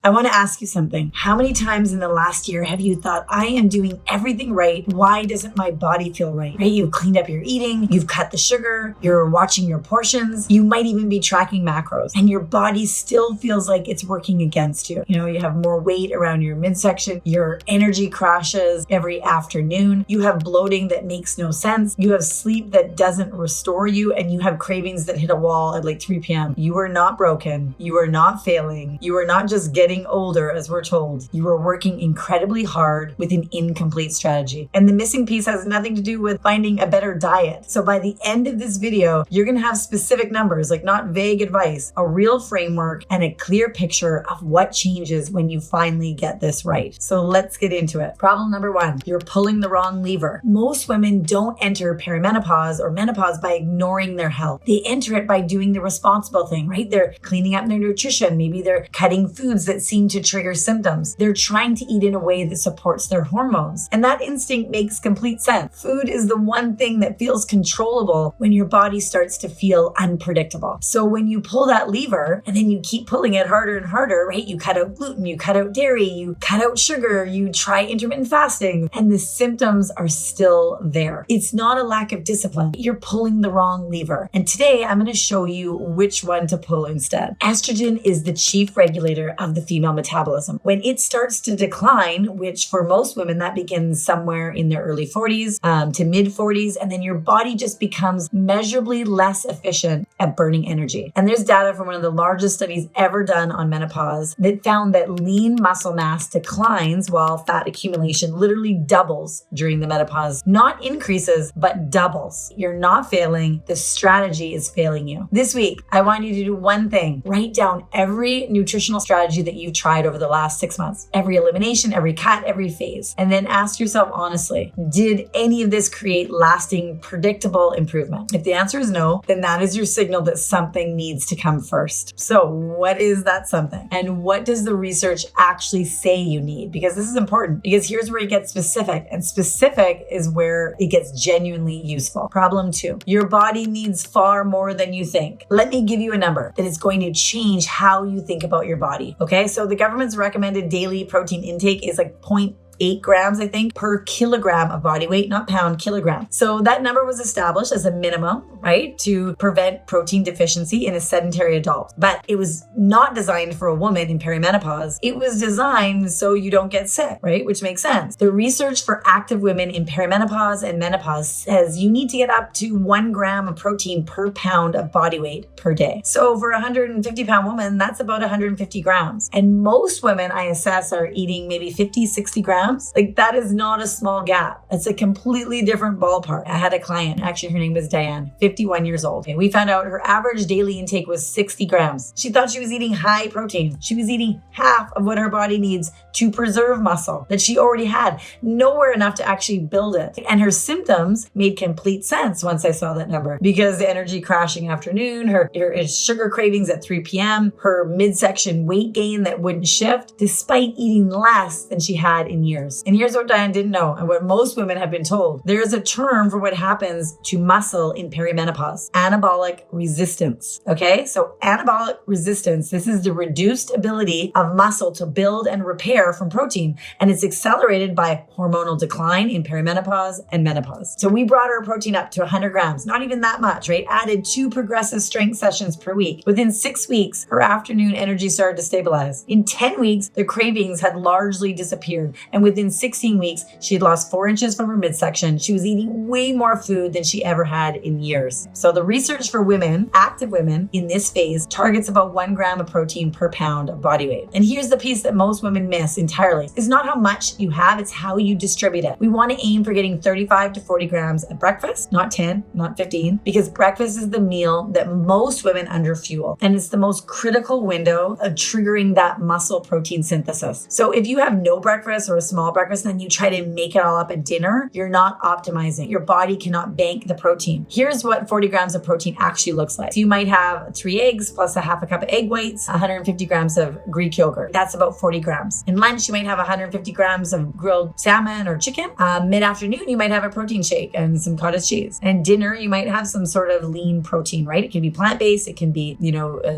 I want to ask you something. How many times in the last year have you thought, I am doing everything right? Why doesn't my body feel right? Right? You've cleaned up your eating, you've cut the sugar, you're watching your portions, you might even be tracking macros, and your body still feels like it's working against you. You have more weight around your midsection, your energy crashes every afternoon, you have bloating that makes no sense, you have sleep that doesn't restore you, and you have cravings that hit a wall at like 3 p.m. You are not broken. You are not failing. You are not just getting older, as we're told. You are working incredibly hard with an incomplete strategy. And the missing piece has nothing to do with finding a better diet. So by the end of this video, you're going to have specific numbers, like not vague advice, a real framework and a clear picture of what changes when you finally get this right. So let's get into it. Problem number 1, you're pulling the wrong lever. Most women don't enter perimenopause or menopause by ignoring their health. They enter it by doing the responsible thing, right? They're cleaning up their nutrition. Maybe they're cutting foods that seem to trigger symptoms. They're trying to eat in a way that supports their hormones. And that instinct makes complete sense. Food is the one thing that feels controllable when your body starts to feel unpredictable. So when you pull that lever and then you keep pulling it harder and harder, right? You cut out gluten, you cut out dairy, you cut out sugar, you try intermittent fasting, and the symptoms are still there. It's not a lack of discipline. You're pulling the wrong lever. And today I'm going to show you which one to pull instead. Estrogen is the chief regulator of the female metabolism. When it starts to decline, which for most women, that begins somewhere in their early 40s to mid 40s, and then your body just becomes measurably less efficient at burning energy. And there's data from one of the largest studies ever done on menopause that found that lean muscle mass declines while fat accumulation literally doubles during the menopause. Not increases, but doubles. You're not failing. The strategy is failing you. This week, I want you to do one thing. Write down every nutritional strategy that you've tried over the last 6 months. Every elimination, every cut, every phase. And then ask yourself honestly, did any of this create lasting, predictable improvement? If the answer is no, then that is your signal that something needs to come first. So what is that something? And what does the research actually say you need? Because this is important, because here's where it gets specific, and specific is where it gets genuinely useful. Problem 2, your body needs far more than you think. Let me give you a number that is going to change how you think about your body. Okay, so the government's recommended daily protein intake is like 0.8 grams, I think, per kilogram of body weight, not pound, kilogram. So that number was established as a minimum, right, to prevent protein deficiency in a sedentary adult. But it was not designed for a woman in perimenopause. It was designed so you don't get sick, right, which makes sense. The research for active women in perimenopause and menopause says you need to get up to 1 gram of protein per pound of body weight per day. So for a 150-pound woman, that's about 150 grams. And most women I assess are eating maybe 50, 60 grams. Like that is not a small gap. It's a completely different ballpark. I had a client, actually her name was Diane, 51 years old. And we found out her average daily intake was 60 grams. She thought she was eating high protein. She was eating half of what her body needs to preserve muscle that she already had, nowhere enough to actually build it. And her symptoms made complete sense once I saw that number, because the energy crashing afternoon, her sugar cravings at 3 p.m., her midsection weight gain that wouldn't shift despite eating less than she had in years. And here's what Diane didn't know, and what most women have been told. There is a term for what happens to muscle in perimenopause: anabolic resistance. Okay, so anabolic resistance, this is the reduced ability of muscle to build and repair from protein, and it's accelerated by hormonal decline in perimenopause and menopause. So we brought our protein up to 100 grams, not even that much, right? Added 2 progressive strength sessions per week. Within 6 weeks, her afternoon energy started to stabilize. In 10 weeks, the cravings had largely disappeared, and within 16 weeks, she had lost 4 inches from her midsection. She was eating way more food than she ever had in years. So the research for women, active women in this phase, targets about 1 gram of protein per pound of body weight. And here's the piece that most women miss entirely. It's not how much you have, it's how you distribute it. We want to aim for getting 35 to 40 grams at breakfast, not 10, not 15, because breakfast is the meal that most women underfuel. And it's the most critical window of triggering that muscle protein synthesis. So if you have no breakfast or a small breakfast and then you try to make it all up at dinner, you're not optimizing. Your body cannot bank the protein. Here's what 40 grams of protein actually looks like. So you might have 3 eggs plus a half a cup of egg whites, 150 grams of Greek yogurt. That's about 40 grams. In lunch, you might have 150 grams of grilled salmon or chicken. Mid-afternoon, you might have a protein shake and some cottage cheese. And dinner, you might have some sort of lean protein, right? It can be plant-based, it can be,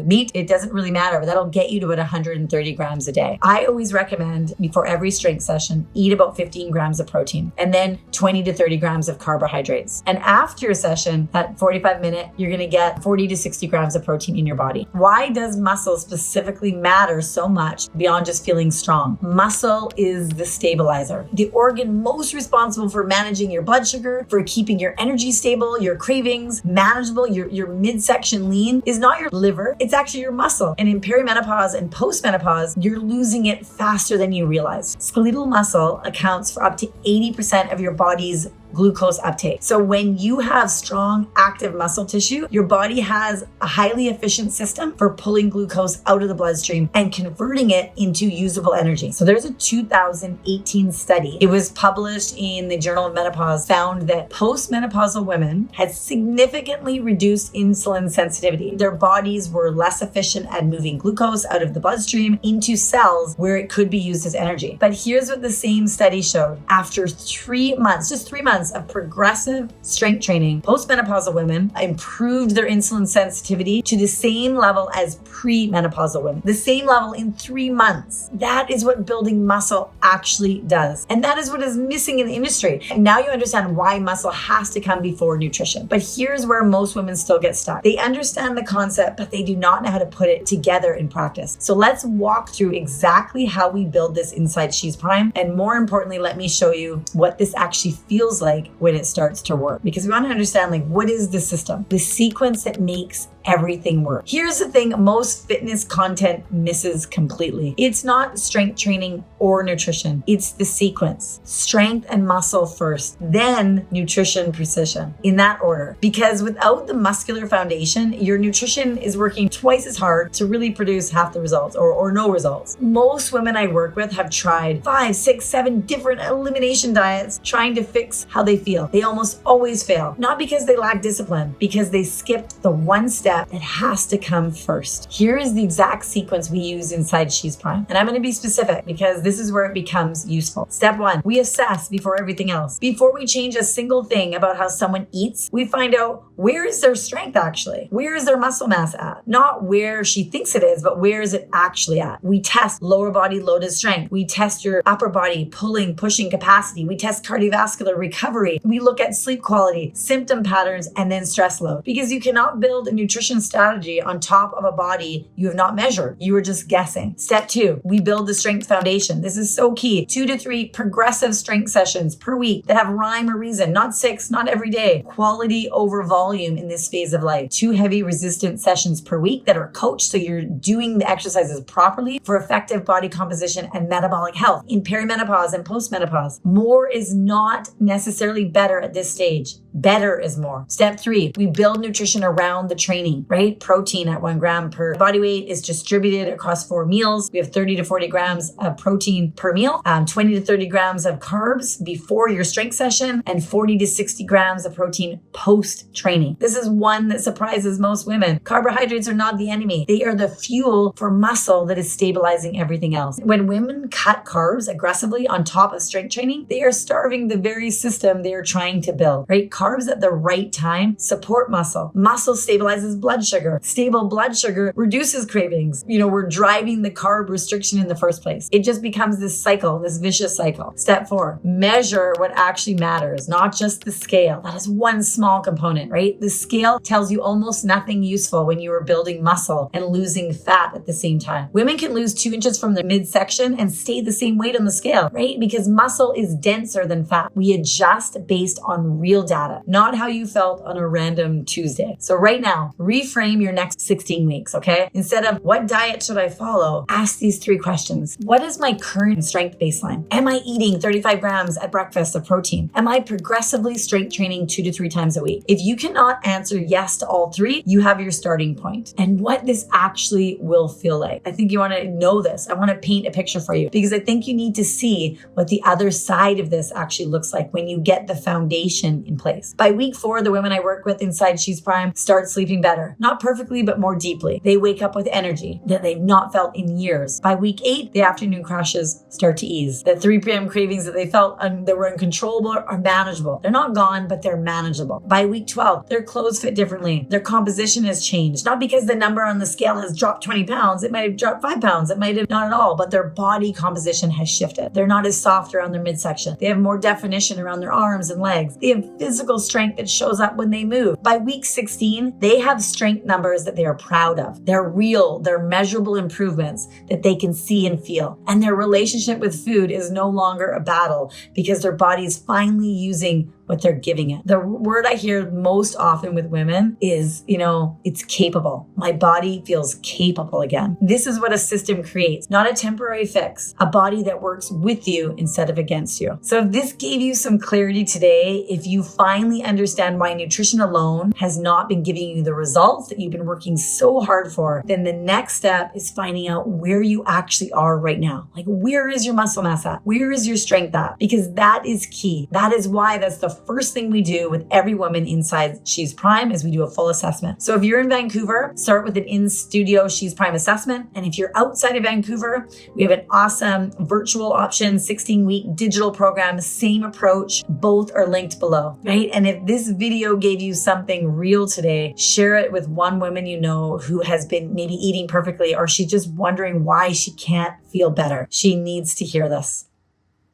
meat. It doesn't really matter, but that'll get you to about 130 grams a day. I always recommend before every strength session, eat about 15 grams of protein and then 20 to 30 grams of carbohydrates. And after your session, that 45-minute, you're going to get 40 to 60 grams of protein in your body. Why does muscle specifically matter so much beyond just feeling strong? Muscle is the stabilizer, the organ most responsible for managing your blood sugar, for keeping your energy stable, your cravings manageable. Your midsection lean is not your liver, it's actually your muscle. And in perimenopause and postmenopause, you're losing it faster than you realize. Skeletal muscle accounts for up to 80% of your body's glucose uptake. So when you have strong active muscle tissue, your body has a highly efficient system for pulling glucose out of the bloodstream and converting it into usable energy. So there's a 2018 study. It was published in the Journal of Menopause, found that postmenopausal women had significantly reduced insulin sensitivity. Their bodies were less efficient at moving glucose out of the bloodstream into cells where it could be used as energy. But here's what the same study showed. After 3 months, just 3 months of progressive strength training, postmenopausal women improved their insulin sensitivity to the same level as premenopausal women. The same level in 3 months. That is what building muscle actually does. And that is what is missing in the industry. And now you understand why muscle has to come before nutrition. But here's where most women still get stuck. They understand the concept, but they do not know how to put it together in practice. So let's walk through exactly how we build this inside ShesPrime. And more importantly, let me show you what this actually feels like when it starts to work, because we want to understand what is the system, the sequence that makes everything work. Here's the thing most fitness content misses completely. It's not strength training or nutrition. It's the sequence. Strength and muscle first, then nutrition, precision, in that order. Because without the muscular foundation, your nutrition is working twice as hard to really produce half the results or no results. Most women I work with have tried 5, 6, 7 different elimination diets trying to fix how they feel. They almost always fail. Not because they lack discipline, because they skipped the one step that has to come first. Here is the exact sequence we use inside ShesPrime. And I'm going to be specific because this is where it becomes useful. Step 1, we assess before everything else. Before we change a single thing about how someone eats, we find out where is their strength actually? Where is their muscle mass at? Not where she thinks it is, but where is it actually at? We test lower body loaded strength. We test your upper body pulling, pushing capacity. We test cardiovascular recovery. We look at sleep quality, symptom patterns, and then stress load. Because you cannot build a nutrition strategy on top of a body you have not measured. You are just guessing. Step 2, we build the strength foundation. This is so key. 2 to 3 progressive strength sessions per week that have rhyme or reason, not 6, not every day. Quality over volume in this phase of life. 2 heavy resistant sessions per week that are coached so you're doing the exercises properly for effective body composition and metabolic health. In perimenopause and postmenopause, more is not necessarily better at this stage. Better is more. Step 3, we build nutrition around the training, right? Protein at 1 gram per body weight is distributed across 4 meals. We have 30 to 40 grams of protein per meal, 20 to 30 grams of carbs before your strength session, and 40 to 60 grams of protein post training. This is one that surprises most women. Carbohydrates are not the enemy. They are the fuel for muscle that is stabilizing everything else. When women cut carbs aggressively on top of strength training, they are starving the very system they are trying to build, right? Carbs at the right time support muscle. Muscle stabilizes blood sugar. Stable blood sugar reduces cravings. We're driving the carb restriction in the first place. It just becomes this cycle, this vicious cycle. Step 4, measure what actually matters, not just the scale. That is one small component, right? The scale tells you almost nothing useful when you are building muscle and losing fat at the same time. Women can lose 2 inches from the midsection and stay the same weight on the scale, right? Because muscle is denser than fat. We adjust based on real data, not how you felt on a random Tuesday. So right now, reframe your next 16 weeks, okay? Instead of what diet should I follow, ask these 3 questions. What is my current strength baseline? Am I eating 35 grams at breakfast of protein? Am I progressively strength training 2 to 3 times a week? If you cannot answer yes to all 3, you have your starting point. And what this actually will feel like. I think you want to know this. I want to paint a picture for you because I think you need to see what the other side of this actually looks like when you get the foundation in place. By week 4, the women I work with inside ShesPrime start sleeping better. Not perfectly, but more deeply. They wake up with energy that they've not felt in years. By week 8, the afternoon crashes start to ease. The 3 p.m. cravings that they felt that were uncontrollable are manageable. They're not gone, but they're manageable. By week 12, their clothes fit differently. Their composition has changed. Not because the number on the scale has dropped 20 pounds. It might have dropped 5 pounds. It might have not at all, but their body composition has shifted. They're not as soft around their midsection. They have more definition around their arms and legs. They have physical strength that shows up when they move. By week 16, they have strength numbers that they are proud of. They're real, they're measurable improvements that they can see and feel. And their relationship with food is no longer a battle because their body is finally using what they're giving it. The word I hear most often with women is, it's capable. My body feels capable again. This is what a system creates, not a temporary fix, a body that works with you instead of against you. So if this gave you some clarity today, if you finally understand why nutrition alone has not been giving you the results that you've been working so hard for, then the next step is finding out where you actually are right now. Like, where is your muscle mass at? Where is your strength at? Because that is key. That is why that's the first thing we do with every woman inside ShesPrime is we do a full assessment. So if you're in Vancouver, start with an in-studio ShesPrime assessment. And if you're outside of Vancouver, we have an awesome virtual option, 16-week digital program, same approach. Both are linked below, right? And if this video gave you something real today, share it with one woman you know who has been maybe eating perfectly, or she's just wondering why she can't feel better. She needs to hear this.